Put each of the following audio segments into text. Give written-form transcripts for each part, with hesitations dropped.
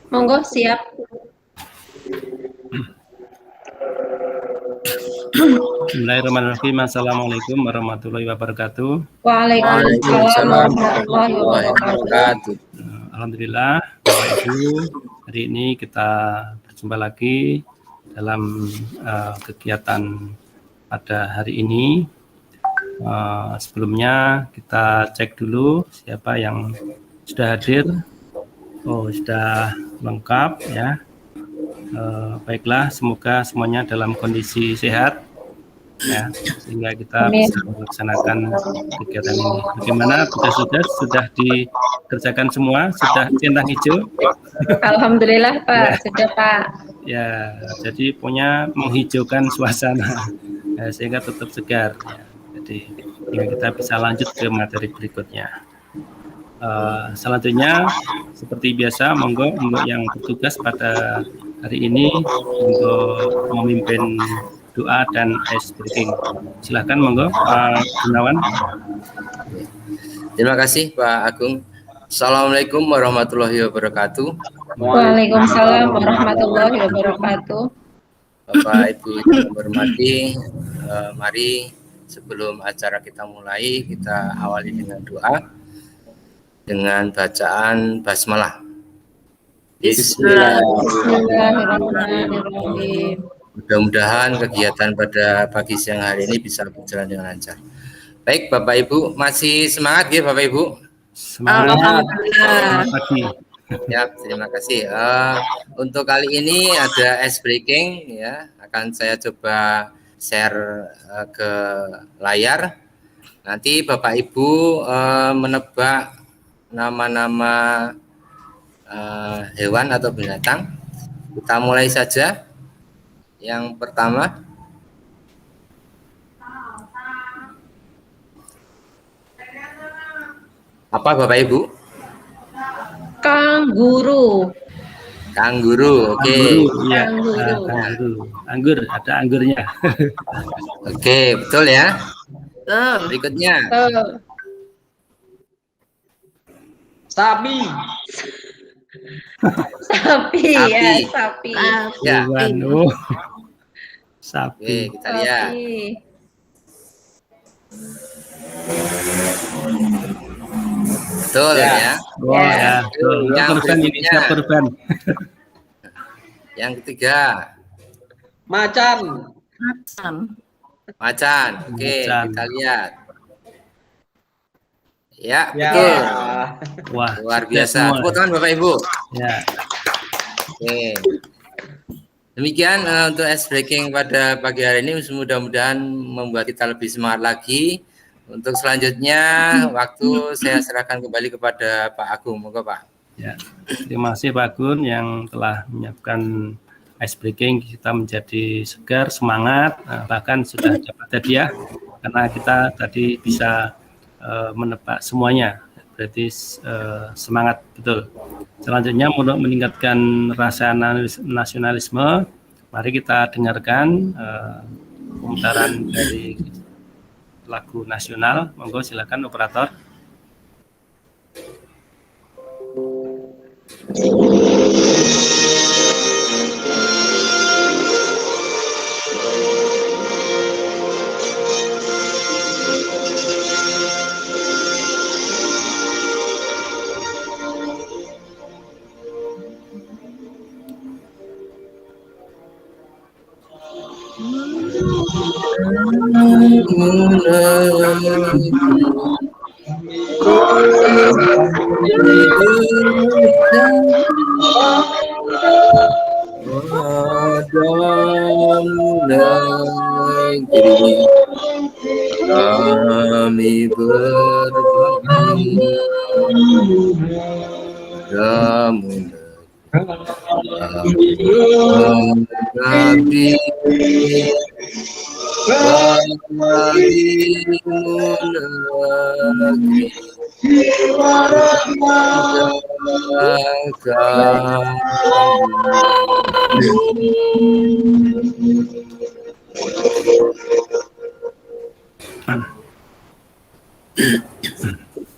Monggo siap. Bismillahirrahmanirrahim. Assalamualaikum warahmatullahi wabarakatuh. Waalaikumsalam Waalaikumsalam warahmatullahi warahmatullahi wabarakatuh. wabarakatuh. Alhamdulillah, Bapak Ibu, hari ini kita berjumpa lagi dalam kegiatan pada hari ini. Sebelumnya kita cek dulu siapa yang sudah hadir. Oh, sudah lengkap ya. Baiklah, semoga semuanya dalam kondisi sehat ya, sehingga kita bisa melaksanakan kegiatan ini. Bagaimana tugas-tugas sudah dikerjakan semua? Sudah centang hijau? Alhamdulillah Pak, Ya. sudah Pak. Ya, jadi punya menghijaukan suasana ya, sehingga tetap segar. Ya. Jadi hingga kita bisa lanjut ke materi berikutnya. Selanjutnya seperti biasa, monggo untuk yang bertugas pada hari ini untuk memimpin doa dan ice breaking. Silahkan monggo Pak Gunawan. Terima kasih Pak Agung. Assalamualaikum warahmatullahi wabarakatuh. Waalaikumsalam warahmatullahi wabarakatuh. Bapak Ibu yang hormati, mari sebelum acara kita mulai, kita awali dengan doa dengan bacaan basmalah. Bismillahirrahmanirrahim. Mudah-mudahan kegiatan pada pagi siang hari ini bisa berjalan dengan lancar. Baik Bapak Ibu, masih semangat ya Bapak Ibu? Semangat. Alhamdulillah. Pagi. Ya, terima kasih. Untuk kali ini ada ice breaking ya, akan saya coba share ke layar. Nanti Bapak Ibu menebak nama-nama hewan atau binatang. Kita mulai saja. Yang pertama, apa Bapak Ibu? Kanguru. Kanguru, oke. Iya, Kanguru. kanguru. Anggur, ada anggurnya. Oke, betul ya. Berikutnya, Sapi. Sapi ya, sapi. ya. Waduh. Oke, Sapi. kita lihat. Sapi. Betul ya. Wah, ya. Betul. Yang Korban ini berikutnya. siap korban. Yang ketiga, Macan. macan. Oke, Macan. kita lihat. Ya, Ya. betul. Wah, Luar sudah biasa. semua. Tepuk tangan Bapak Ibu. Ya. Oke. Demikian untuk ice breaking pada pagi hari ini, mudah-mudahan membuat kita lebih semangat lagi. Untuk selanjutnya, waktu saya serahkan kembali kepada Pak Agung. Moga Pak. Ya, terima kasih Pak Gun yang telah menyiapkan ice breaking. Kita menjadi segar, semangat, bahkan sudah dapat hadiah karena kita tadi bisa menebak semuanya. Berarti semangat betul. Selanjutnya untuk meningkatkan rasa nasionalisme, mari kita dengarkan pemutaran dari lagu nasional. Monggo silakan operator. Kami berbagi namun Nabi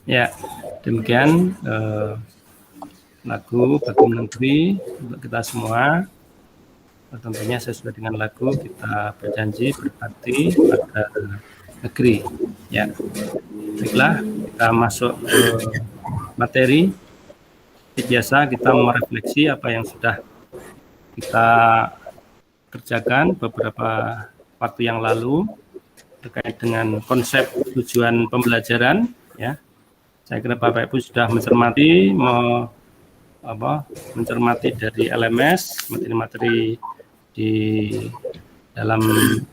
Ya, demikian lagu Bagum Negeri untuk kita semua. Tentunya sesuai dengan lagu kita berjanji berbakti pada negeri. Ya, baiklah kita masuk ke materi. Seperti biasa kita merefleksi apa yang sudah kita kerjakan beberapa waktu yang lalu terkait dengan konsep tujuan pembelajaran. Ya, saya kira Bapak Ibu sudah mencermati dari LMS materi-materi. Di dalam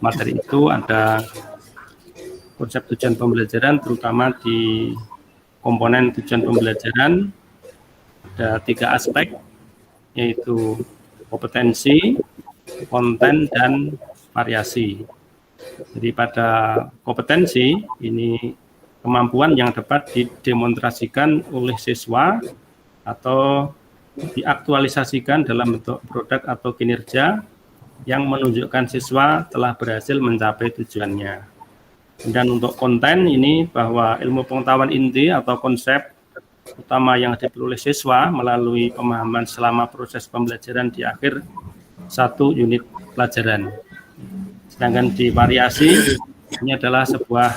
materi itu ada konsep tujuan pembelajaran, terutama di komponen tujuan pembelajaran ada 3 aspek, yaitu kompetensi, konten, dan variasi. Jadi pada kompetensi ini kemampuan yang dapat didemonstrasikan oleh siswa atau diaktualisasikan dalam bentuk produk atau kinerja yang menunjukkan siswa telah berhasil mencapai tujuannya. Dan untuk konten ini bahwa ilmu pengetahuan inti atau konsep utama yang diperoleh siswa melalui pemahaman selama proses pembelajaran di akhir 1 unit pelajaran. Sedangkan di variasi ini adalah sebuah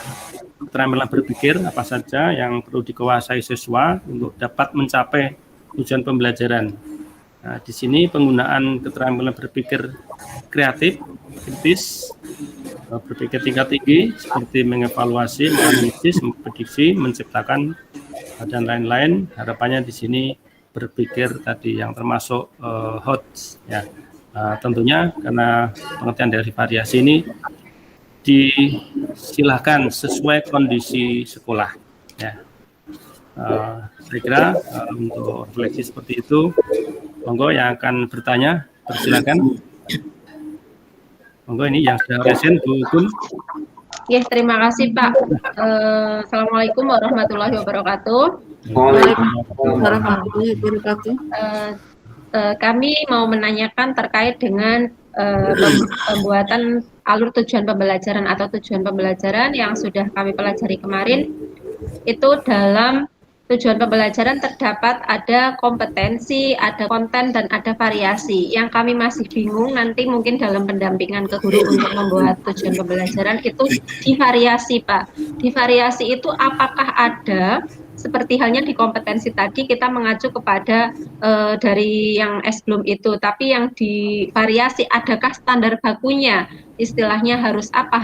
keterampilan berpikir apa saja yang perlu dikuasai siswa untuk dapat mencapai tujuan pembelajaran. Nah, di sini penggunaan keterampilan berpikir kreatif, kritis, berpikir tingkat tinggi seperti mengevaluasi, menganalisis, memprediksi, menciptakan dan lain-lain. Harapannya di sini berpikir tadi yang termasuk HOTS. Ya, tentunya karena pengertian dari variasi ini disilahkan sesuai kondisi sekolah. Ya. Saya kira untuk refleksi seperti itu, monggo yang akan bertanya, persilakan. Monggo ini yang sudah resen, Bu Gun. Ya, terima kasih Pak. Assalamualaikum warahmatullahi wabarakatuh. Waalaikumsalam warahmatullahi wabarakatuh. Kami mau menanyakan terkait dengan pembuatan alur tujuan pembelajaran atau tujuan pembelajaran yang sudah kami pelajari kemarin. Itu dalam tujuan pembelajaran terdapat ada kompetensi, ada konten, dan ada variasi. Yang kami masih bingung nanti mungkin dalam pendampingan ke guru untuk membuat tujuan pembelajaran itu di variasi, Pak. Di variasi itu apakah ada, seperti halnya di kompetensi tadi kita mengacu kepada dari yang sebelum itu, tapi yang di variasi adakah standar bakunya? Istilahnya harus apa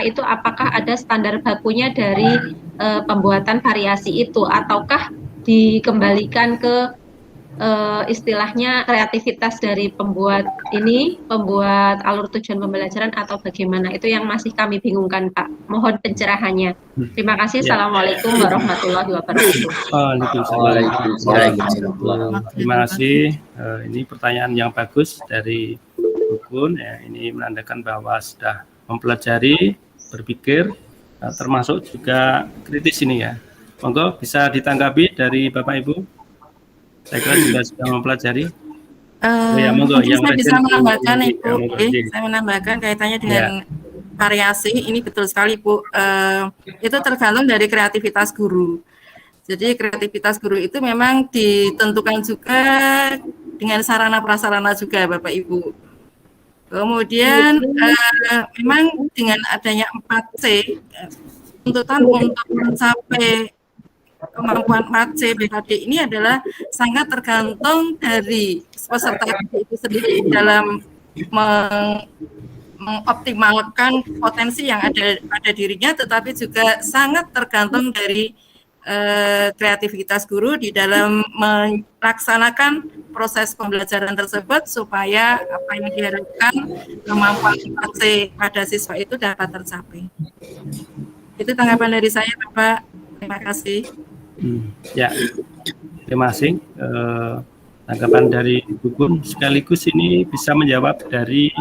itu, apakah ada standar bakunya dari pembuatan variasi itu, ataukah dikembalikan ke istilahnya kreativitas dari pembuat alur tujuan pembelajaran, atau bagaimana? Itu yang masih kami bingungkan, Pak. Mohon pencerahannya. Terima kasih. Ya. Assalamualaikum warahmatullahi wabarakatuh. Waalaikumsalam. Terima kasih. Ini pertanyaan yang bagus dari Gun. Ya, ini menandakan bahwa sudah mempelajari, berpikir, termasuk juga kritis ini ya. Monggo bisa ditanggapi dari Bapak Ibu. Saya kira juga sudah mempelajari. Ya, monggo, yang saya bisa menambahkan Ibu. Saya menambahkan kaitannya dengan variasi. Ini betul sekali Bu. Itu tergantung dari kreativitas guru. Jadi kreativitas guru itu memang ditentukan juga dengan sarana prasarana juga Bapak Ibu. Kemudian memang dengan adanya 4C, tuntutan untuk mencapai kemampuan 4C BKD ini adalah sangat tergantung dari peserta itu sendiri dalam mengoptimalkan potensi yang ada pada dirinya, tetapi juga sangat tergantung dari kreativitas guru di dalam melaksanakan proses pembelajaran tersebut supaya apa yang diharapkan kemampuan 4C pada siswa itu dapat tercapai. Itu tanggapan dari saya, Bapak. Terima kasih. Ya, terima kasih. Tanggapan dari Bu Gun sekaligus ini bisa menjawab dari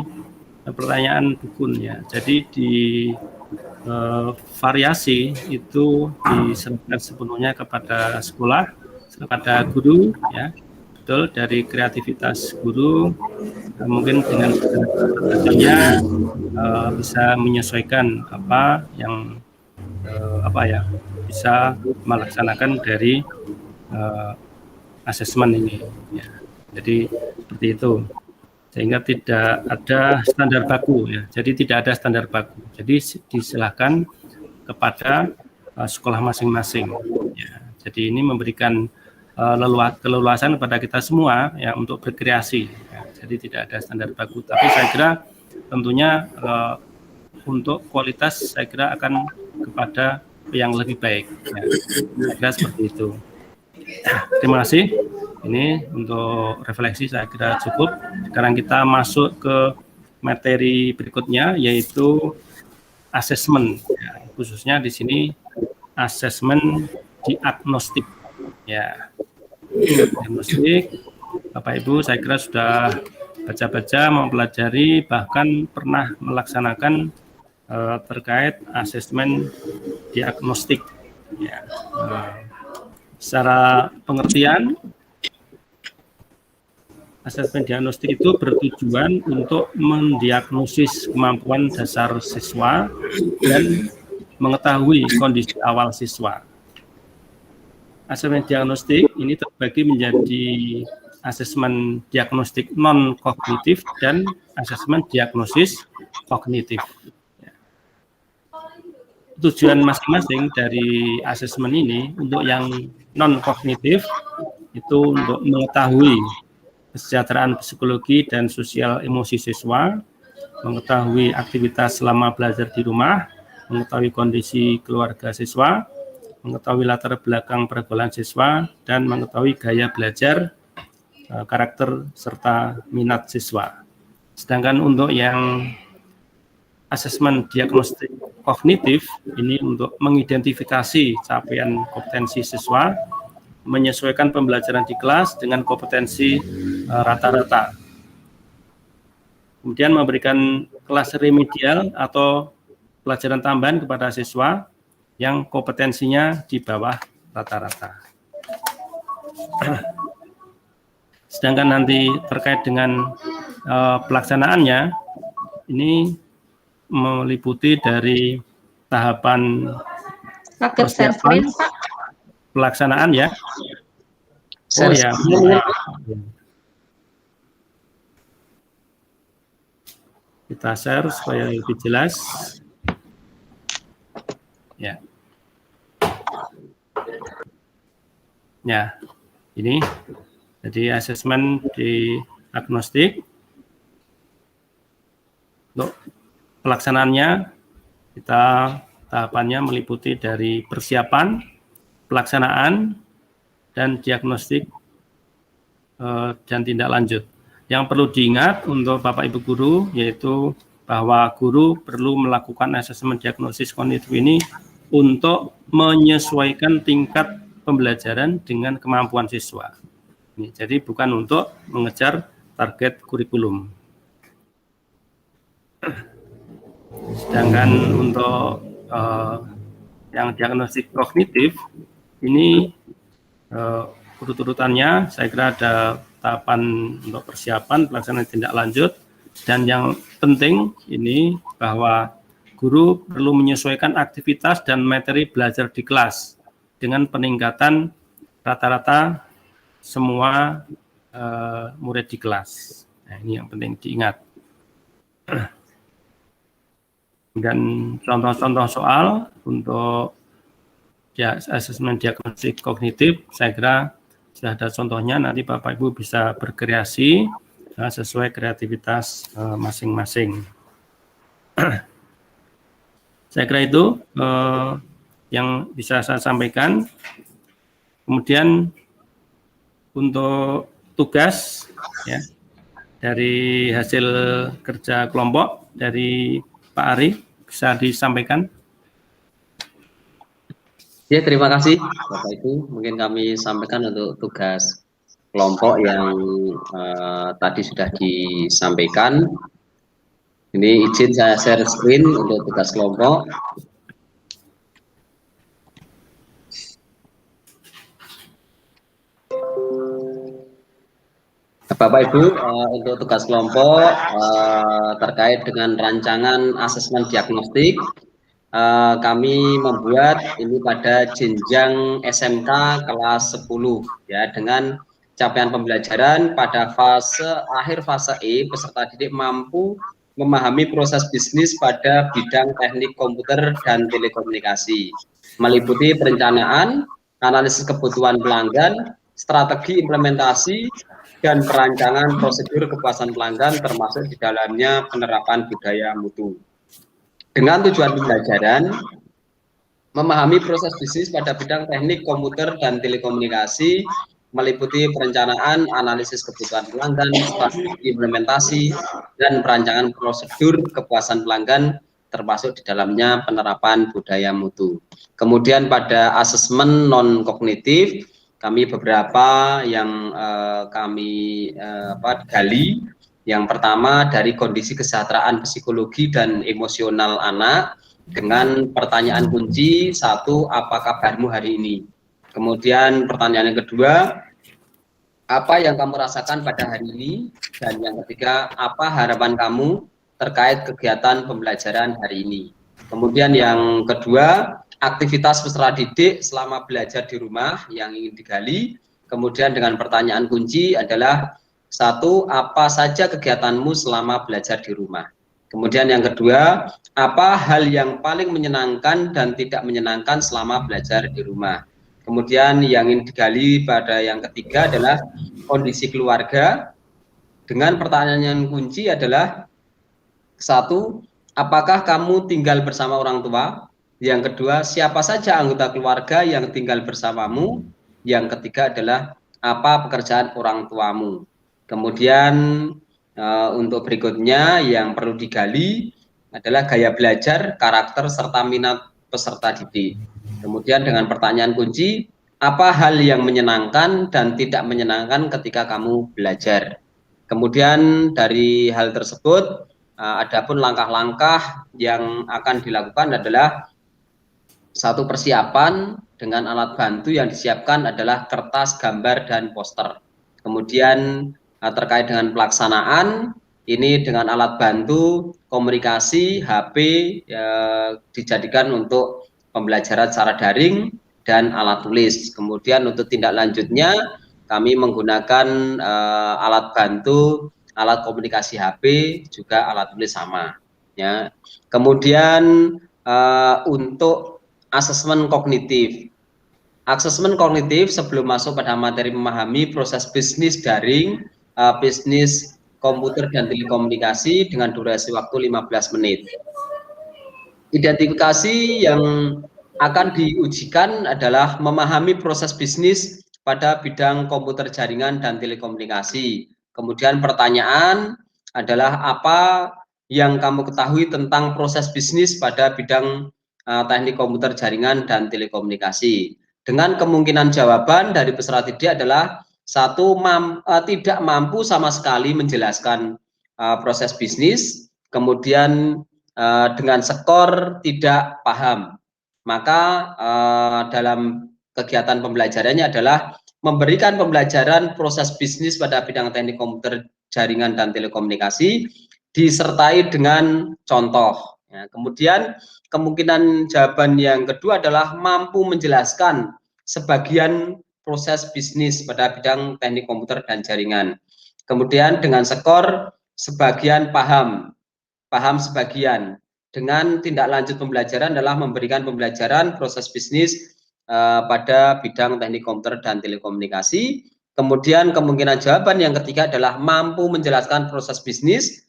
pertanyaan Bu Gun ya. Jadi di variasi itu diserahkan sepenuhnya kepada sekolah, kepada guru ya. Betul, dari kreativitas guru mungkin dengan adanya bisa menyesuaikan apa yang bisa melaksanakan dari asesmen ini. Ya. Jadi seperti itu. Sehingga tidak ada standar baku ya. Jadi tidak ada standar baku. Jadi diserahkan kepada sekolah masing-masing. Ya. Jadi ini memberikan keleluasan kepada kita semua ya untuk berkreasi. Ya. Jadi tidak ada standar baku. Tapi saya kira tentunya untuk kualitas saya kira akan kepada yang lebih baik. Ya. Saya kira seperti itu. Terima kasih. Ini untuk refleksi saya kira cukup. Sekarang kita masuk ke materi berikutnya yaitu asesmen. Ya, khususnya di sini asesmen diagnostik. Ya, diagnostik. Bapak Ibu saya kira sudah baca-baca, mempelajari, bahkan pernah melaksanakan terkait asesmen diagnostik. Ya, secara pengertian, asesmen diagnostik itu bertujuan untuk mendiagnosis kemampuan dasar siswa dan mengetahui kondisi awal siswa. Asesmen diagnostik ini terbagi menjadi asesmen diagnostik non-kognitif dan asesmen diagnosis kognitif. Tujuan masing-masing dari asesmen ini untuk yang non-kognitif itu untuk mengetahui kesejahteraan psikologi dan sosial emosi siswa, mengetahui aktivitas selama belajar di rumah, mengetahui kondisi keluarga siswa, mengetahui latar belakang pergaulan siswa, dan mengetahui gaya belajar, karakter, serta minat siswa. Sedangkan untuk yang asesmen diagnostik kognitif, ini untuk mengidentifikasi capaian kompetensi siswa, menyesuaikan pembelajaran di kelas dengan kompetensi rata-rata. Kemudian memberikan kelas remedial atau pelajaran tambahan kepada siswa yang kompetensinya di bawah rata-rata. Sedangkan nanti terkait dengan pelaksanaannya, ini meliputi dari tahapan persiapan pelaksanaan ya. Oh ya. Kita share supaya lebih jelas. Ya. Ya, ini jadi asesmen di agnostik. Untuk pelaksanaannya, kita tahapannya meliputi dari persiapan, pelaksanaan, dan diagnostik dan tindak lanjut. Yang perlu diingat untuk Bapak Ibu guru yaitu bahwa guru perlu melakukan asesmen diagnosis kognitif ini untuk menyesuaikan tingkat pembelajaran dengan kemampuan siswa. Jadi bukan untuk mengejar target kurikulum. Sedangkan untuk yang diagnostik kognitif ini urut-urutannya saya kira ada tahapan untuk persiapan, pelaksanaan tindak lanjut, dan yang penting ini bahwa guru perlu menyesuaikan aktivitas dan materi belajar di kelas dengan peningkatan rata-rata semua murid di kelas. Nah, ini yang penting diingat. Dan contoh-contoh soal untuk ya, asesmen diagnostik kognitif, saya kira sudah ada contohnya, nanti Bapak Ibu bisa berkreasi sesuai kreativitas masing-masing. Saya kira itu yang bisa saya sampaikan. Kemudian untuk tugas ya, dari hasil kerja kelompok dari Pak Ari bisa disampaikan. Ya, terima kasih Bapak Ibu. Mungkin kami sampaikan untuk tugas kelompok yang tadi sudah disampaikan. Ini izin saya share screen untuk tugas kelompok. Bapak Ibu, untuk tugas kelompok terkait dengan rancangan asesmen diagnostik, kami membuat ini pada jenjang SMK kelas 10 ya, dengan capaian pembelajaran pada akhir fase E, peserta didik mampu memahami proses bisnis pada bidang teknik komputer dan telekomunikasi, meliputi perencanaan, analisis kebutuhan pelanggan, strategi implementasi, dan perancangan prosedur kepuasan pelanggan, termasuk di dalamnya penerapan budaya mutu. Dengan tujuan pembelajaran, memahami proses bisnis pada bidang teknik komputer dan telekomunikasi, meliputi perencanaan, analisis kebutuhan pelanggan, strategi implementasi, dan perancangan prosedur kepuasan pelanggan, termasuk di dalamnya penerapan budaya mutu. Kemudian pada asesmen non-kognitif, kami beberapa yang kami gali. Yang pertama dari kondisi kesejahteraan psikologi dan emosional anak dengan pertanyaan kunci 1, apa kabarmu hari ini? Kemudian pertanyaan yang kedua, apa yang kamu rasakan pada hari ini? Dan yang ketiga, apa harapan kamu terkait kegiatan pembelajaran hari ini? Kemudian yang kedua, aktivitas peserta didik selama belajar di rumah yang ingin digali. Kemudian dengan pertanyaan kunci adalah 1, apa saja kegiatanmu selama belajar di rumah? Kemudian yang kedua, apa hal yang paling menyenangkan dan tidak menyenangkan selama belajar di rumah? Kemudian yang ingin digali pada yang ketiga adalah kondisi keluarga. Dengan pertanyaan yang kunci adalah 1, apakah kamu tinggal bersama orang tua? Yang kedua, siapa saja anggota keluarga yang tinggal bersamamu? Yang ketiga adalah apa pekerjaan orang tuamu? Kemudian untuk berikutnya yang perlu digali adalah gaya belajar, karakter, serta minat peserta didik. Kemudian dengan pertanyaan kunci, apa hal yang menyenangkan dan tidak menyenangkan ketika kamu belajar? Kemudian dari hal tersebut, adapun langkah-langkah yang akan dilakukan adalah 1, persiapan dengan alat bantu yang disiapkan adalah kertas, gambar, dan poster. Kemudian terkait dengan pelaksanaan, ini dengan alat bantu komunikasi, HP dijadikan untuk pembelajaran secara daring dan alat tulis. Kemudian untuk tindak lanjutnya, kami menggunakan alat bantu, alat komunikasi HP, juga alat tulis sama. Ya. Kemudian untuk asesmen kognitif. Asesmen kognitif sebelum masuk pada materi memahami proses bisnis daring, bisnis komputer dan telekomunikasi dengan durasi waktu 15 menit. Identifikasi yang akan diujikan adalah memahami proses bisnis pada bidang komputer jaringan dan telekomunikasi. Kemudian pertanyaan adalah apa yang kamu ketahui tentang proses bisnis pada bidang teknik komputer jaringan dan telekomunikasi. Dengan kemungkinan jawaban dari peserta didik adalah 1, tidak mampu sama sekali menjelaskan proses bisnis, kemudian dengan skor tidak paham. Maka dalam kegiatan pembelajarannya adalah memberikan pembelajaran proses bisnis pada bidang teknik komputer jaringan dan telekomunikasi disertai dengan contoh. Ya, kemudian kemungkinan jawaban yang kedua adalah mampu menjelaskan sebagian proses bisnis pada bidang teknik komputer dan jaringan. Kemudian dengan skor sebagian paham sebagian. Dengan tindak lanjut pembelajaran adalah memberikan pembelajaran proses bisnis pada bidang teknik komputer dan telekomunikasi. Kemudian kemungkinan jawaban yang ketiga adalah mampu menjelaskan proses bisnis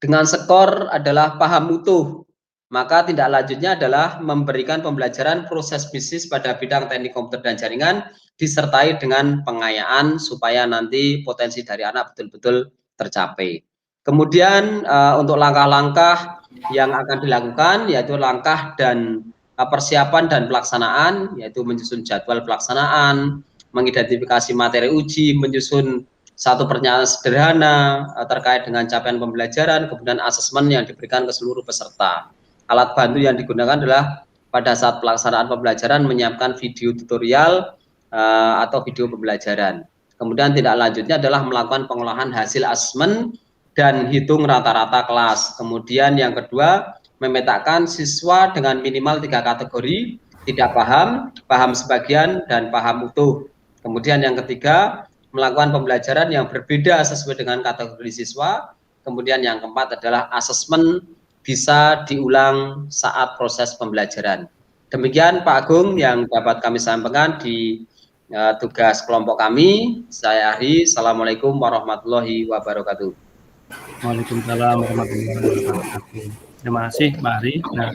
dengan skor adalah paham utuh. Maka tindak lanjutnya adalah memberikan pembelajaran proses bisnis pada bidang teknik komputer dan jaringan disertai dengan pengayaan supaya nanti potensi dari anak betul-betul tercapai. Kemudian untuk langkah-langkah yang akan dilakukan yaitu langkah dan persiapan dan pelaksanaan, yaitu menyusun jadwal pelaksanaan, mengidentifikasi materi uji, menyusun satu pernyataan sederhana terkait dengan capaian pembelajaran, kemudian asesmen yang diberikan ke seluruh peserta. Alat bantu yang digunakan adalah pada saat pelaksanaan pembelajaran menyiapkan video tutorial atau video pembelajaran. Kemudian tindak lanjutnya adalah melakukan pengolahan hasil asesmen dan hitung rata-rata kelas. Kemudian yang kedua, memetakan siswa dengan minimal 3 kategori, tidak paham, paham sebagian, dan paham utuh. Kemudian yang ketiga, melakukan pembelajaran yang berbeda sesuai dengan kategori siswa. Kemudian yang keempat adalah asesmen bisa diulang saat proses pembelajaran. Demikian Pak Agung yang dapat kami sampaikan di tugas kelompok kami. Saya Ari, Assalamualaikum warahmatullahi wabarakatuh. Waalaikumsalam warahmatullahi wabarakatuh. Terima kasih Pak Ari. Nah,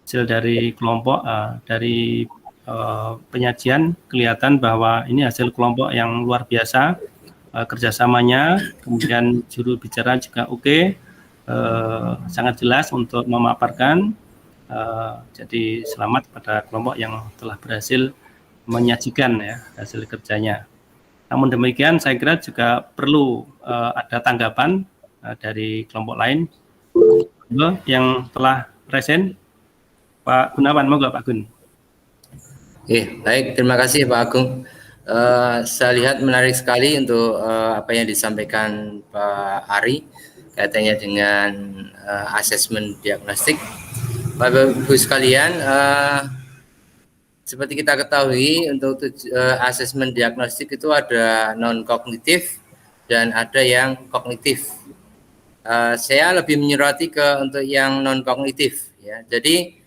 hasil dari kelompok dari penyajian kelihatan bahwa ini hasil kelompok yang luar biasa, kerjasamanya, kemudian juru bicara juga oke, sangat jelas untuk memaparkan. Jadi selamat pada kelompok yang telah berhasil menyajikan ya hasil kerjanya. Namun demikian saya kira juga perlu ada tanggapan dari kelompok lain yang telah present. Pak Gunawan, monggo Pak Gun. Baik, terima kasih Pak Agung. Saya lihat menarik sekali untuk apa yang disampaikan Pak Ari kaitannya dengan asesmen diagnostik. Bapak Ibu sekalian, seperti kita ketahui untuk asesmen diagnostik itu ada non kognitif dan ada yang kognitif. Saya lebih menyoroti untuk yang non kognitif ya. Jadi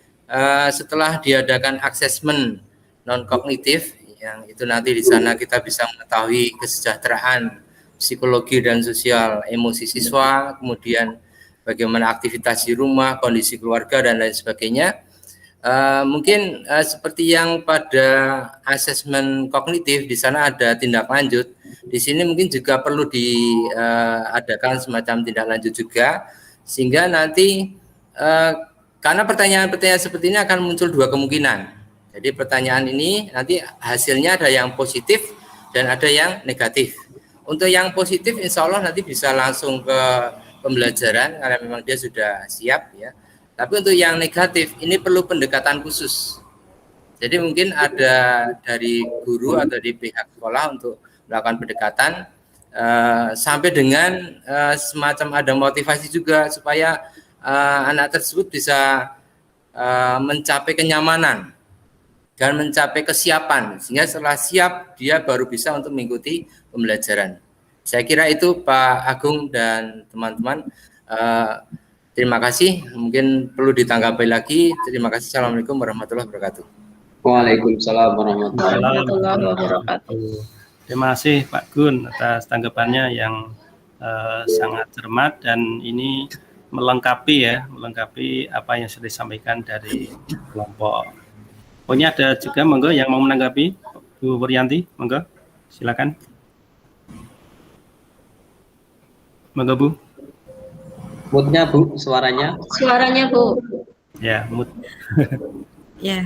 setelah diadakan asesmen non kognitif yang itu nanti di sana kita bisa mengetahui kesejahteraan psikologi dan sosial emosi siswa, kemudian bagaimana aktivitas di rumah, kondisi keluarga dan lain sebagainya. Mungkin seperti yang pada asesmen kognitif di sana ada tindak lanjut. Di sini mungkin juga perlu diadakan semacam tindak lanjut juga, sehingga nanti karena pertanyaan-pertanyaan seperti ini akan muncul dua kemungkinan. Jadi pertanyaan ini nanti hasilnya ada yang positif dan ada yang negatif. Untuk yang positif insya Allah nanti bisa langsung ke pembelajaran karena memang dia sudah siap ya. Tapi untuk yang negatif ini perlu pendekatan khusus. Jadi mungkin ada dari guru atau di pihak sekolah untuk melakukan pendekatan sampai dengan semacam ada motivasi juga supaya anak tersebut bisa mencapai kenyamanan dan mencapai kesiapan, sehingga setelah siap dia baru bisa untuk mengikuti pembelajaran. Saya kira itu Pak Agung dan teman-teman. Terima kasih. Mungkin perlu ditanggapi lagi. Terima kasih. Assalamualaikum warahmatullahi wabarakatuh. Waalaikumsalam warahmatullahi wabarakatuh. Terima kasih Pak Gun atas tanggapannya yang sangat cermat dan ini melengkapi apa yang sudah disampaikan dari kelompok. Pokoknya ada juga monggo yang mau menanggapi, Bu Puryanti, monggo silakan. Monggo Bu. Moodnya Bu, suaranya. Suaranya Bu. Ya, mood. Ya,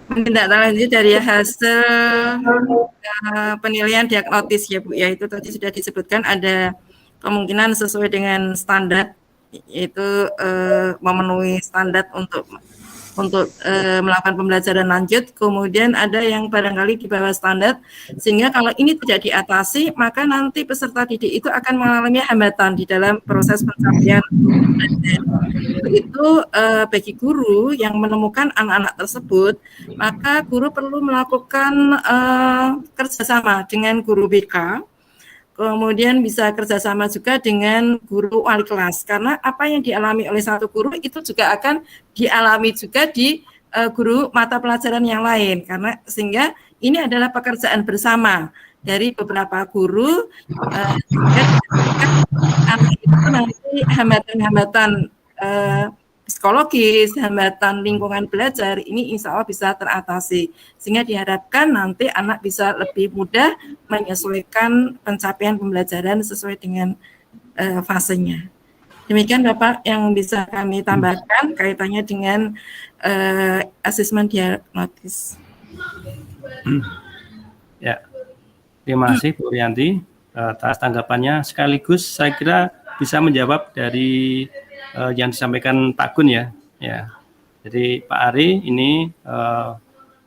menindaklanjuti dari hasil penilaian diagnosis ya Bu, ya itu tadi sudah disebutkan ada kemungkinan sesuai dengan standar, yaitu memenuhi standar untuk melakukan pembelajaran lanjut, kemudian ada yang barangkali di bawah standar, sehingga kalau ini tidak diatasi, maka nanti peserta didik itu akan mengalami hambatan di dalam proses pencapaian. Itu bagi guru yang menemukan anak-anak tersebut, maka guru perlu melakukan kerjasama dengan guru BK, kemudian bisa kerjasama juga dengan guru wali kelas, karena apa yang dialami oleh satu guru itu juga akan dialami juga di guru mata pelajaran yang lain, karena sehingga ini adalah pekerjaan bersama dari beberapa guru, anak itu nanti hambatan-hambatan psikologis, hambatan lingkungan belajar ini insya Allah bisa teratasi, sehingga diharapkan nanti anak bisa lebih mudah menyesuaikan pencapaian pembelajaran sesuai dengan fasenya. Demikian Bapak yang bisa kami tambahkan kaitannya dengan asesmen diagnosis. Ya, terima kasih Bu Rianti atas tanggapannya, sekaligus saya kira bisa menjawab dari yang disampaikan Pak Gun ya. Jadi Pak Ari ini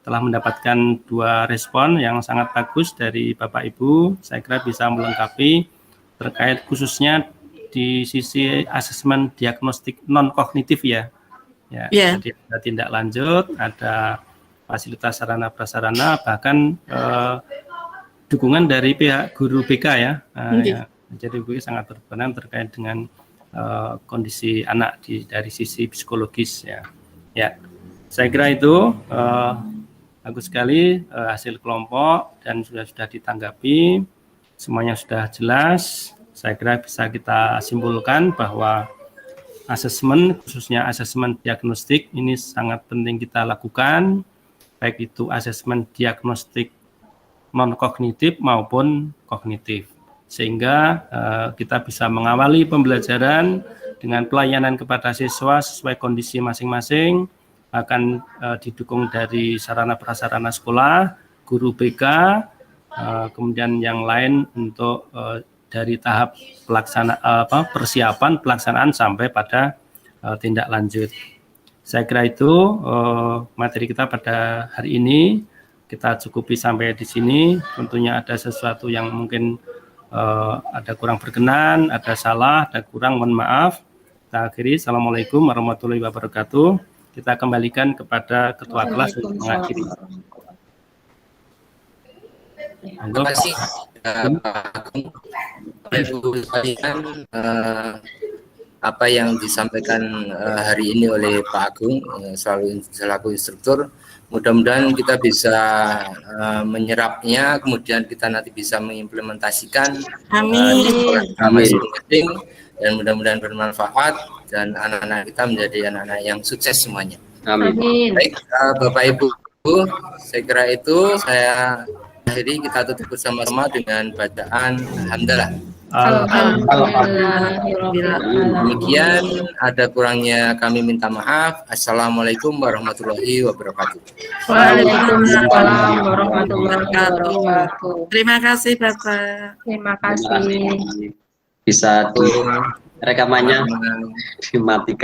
telah mendapatkan 2 respon yang sangat bagus dari Bapak Ibu. Saya kira bisa melengkapi terkait khususnya di sisi asesmen diagnostik non kognitif ya. Jadi ada tindak lanjut, ada fasilitas sarana prasarana, bahkan dukungan dari pihak guru BK ya. Okay. Ya. Jadi Bu sangat berperan terkait dengan kondisi anak dari sisi psikologis ya. Ya, saya kira itu bagus sekali hasil kelompok dan sudah ditanggapi, semuanya sudah jelas. Saya kira bisa kita simpulkan bahwa asesmen, khususnya asesmen diagnostik ini sangat penting kita lakukan, baik itu asesmen diagnostik non-kognitif maupun kognitif, sehingga kita bisa mengawali pembelajaran dengan pelayanan kepada siswa sesuai kondisi masing-masing, akan didukung dari sarana prasarana sekolah, guru BK, kemudian yang lain untuk dari tahap persiapan pelaksanaan sampai pada tindak lanjut. Saya kira itu materi kita pada hari ini. Kita cukupi sampai di sini. Tentunya ada sesuatu yang mungkin ada kurang berkenan, ada salah, ada kurang, mohon maaf. Kita akhiri. Assalamualaikum warahmatullahi wabarakatuh. Kita kembalikan kepada ketua kelas untuk mengakhiri. Terima kasih Pak Agung. Ibu sekalian, apa yang disampaikan hari ini oleh Pak Agung selaku instruktur, mudah-mudahan kita bisa menyerapnya, kemudian kita nanti bisa mengimplementasikan di sekolah masing-masing, dan mudah-mudahan bermanfaat dan anak-anak kita menjadi anak-anak yang sukses semuanya. Amin. Baik, Bapak Ibu, saya kira itu saya akhiri, kita tutup bersama-sama dengan bacaan Alhamdulillah. Demikian, ada kurangnya kami minta maaf. Assalamualaikum warahmatullahi wabarakatuh. Waalaikumsalam warahmatullahi wabarakatuh. Terima kasih Bapak. Terima kasih. Bisa di rekamannya dimatikan.